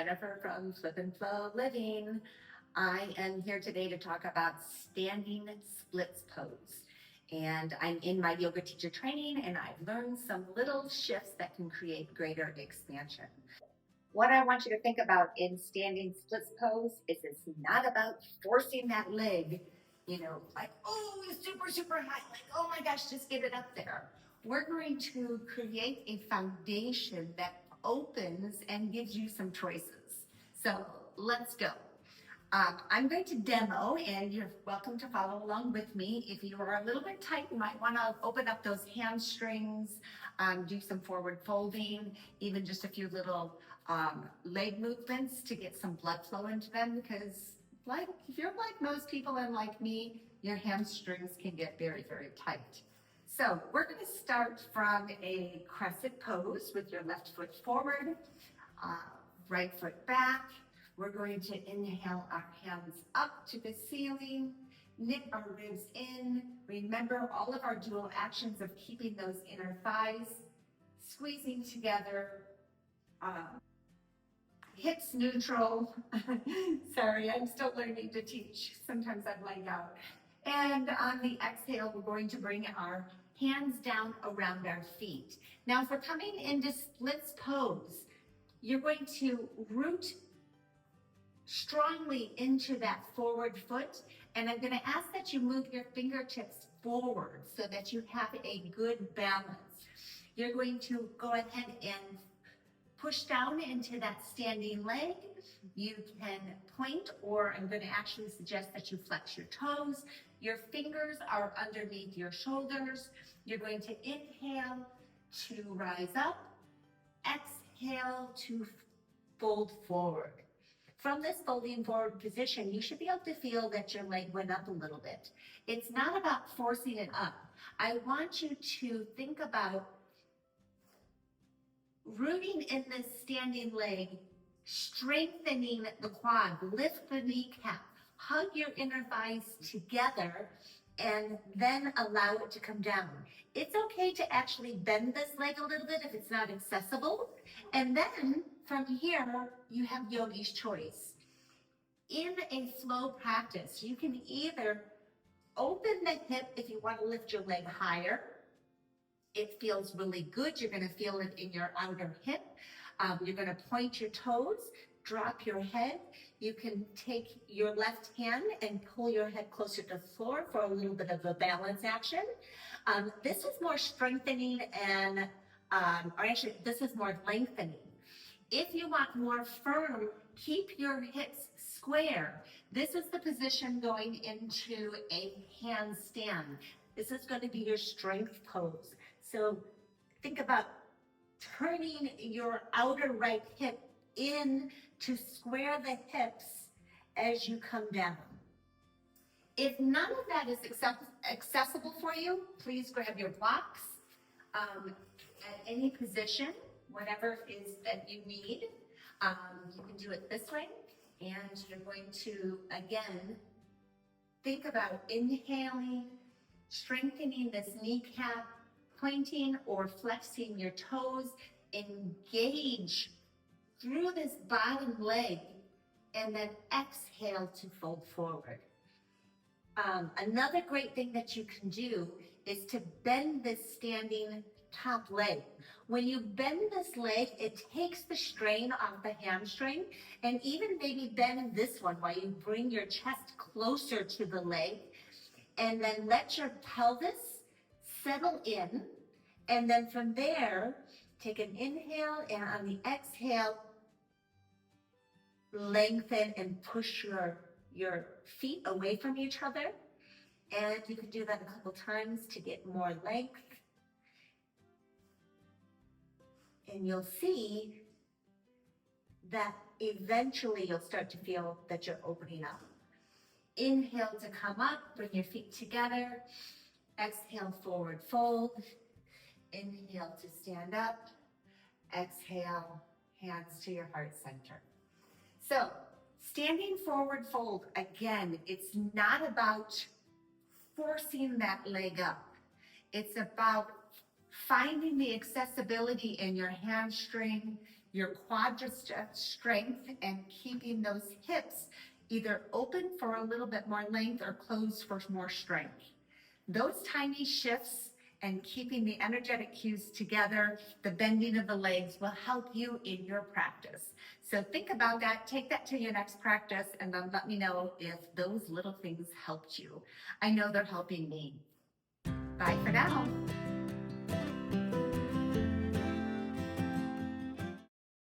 Jennifer from Flip and Flow Living. I am here today to talk about standing splits pose. And I'm in my yoga teacher training, and I've learned some little shifts that can create greater expansion. What I want you to think about in standing splits pose is it's not about forcing that leg, like, oh, super, super high, like, oh my gosh, just get it up there. We're going to create a foundation that opens and gives you some choices. So let's go. I'm going to demo, and you're welcome to follow along with me. If you are a little bit tight, you might want to open up those hamstrings, do some forward folding, even just a few little leg movements to get some blood flow into them, because if you're like most people and like me, your hamstrings can get very, very tight. So we're going to start from a crescent pose with your left foot forward, right foot back. We're going to inhale our hands up to the ceiling, knit our ribs in. Remember all of our dual actions of keeping those inner thighs squeezing together, hips neutral. Sorry, I'm still learning to teach. Sometimes I blank out. And on the exhale, we're going to bring our hands down around our feet. Now, if we're coming into splits pose, you're going to root strongly into that forward foot, and I'm going to ask that you move your fingertips forward so that you have a good balance. You're going to go ahead and push down into that standing leg. You can point, or I'm going to actually suggest that you flex your toes. Your fingers are underneath your shoulders. You're going to inhale to rise up, exhale to fold forward. From this folding forward position, you should be able to feel that your leg went up a little bit. It's not about forcing it up. I want you to think about rooting in this standing leg, strengthening the quad, lift the kneecap, hug your inner thighs together, and then allow it to come down. It's okay to actually bend this leg a little bit if it's not accessible. And then from here, you have yogi's choice. In a flow practice, you can either open the hip if you want to lift your leg higher. It feels really good. You're going to feel it in your outer hip. You're going to point your toes, drop your head. You can take your left hand and pull your head closer to the floor for a little bit of a balance action. This is more strengthening and, or actually, this is more lengthening. If you want more firm, keep your hips square. This is the position going into a handstand. This is going to be your strength pose. So think about turning your outer right hip in to square the hips as you come down. If none of that is accessible for you, please grab your blocks at any position, whatever it is that you need. You can do it this way, and you're going to, again, think about inhaling, strengthening this kneecap, pointing or flexing your toes, engage through this bottom leg, and then exhale to fold forward. Another great thing that you can do is to bend this standing top leg. When you bend this leg, it takes the strain off the hamstring, and even maybe bend this one while you bring your chest closer to the leg, and then let your pelvis settle in, and then from there, take an inhale, and on the exhale, lengthen and push your feet away from each other. And you can do that a couple times to get more length. And you'll see that eventually you'll start to feel that you're opening up. Inhale to come up, bring your feet together. Exhale, forward fold. Inhale to stand up. Exhale, hands to your heart center. So, standing forward fold, again, it's not about forcing that leg up. It's about finding the accessibility in your hamstring, your quadricep strength and keeping those hips either open for a little bit more length or closed for more strength. Those tiny shifts and keeping the energetic cues together, the bending of the legs will help you in your practice. So think about that, take that to your next practice, and then let me know if those little things helped you. I know they're helping me. Bye for now.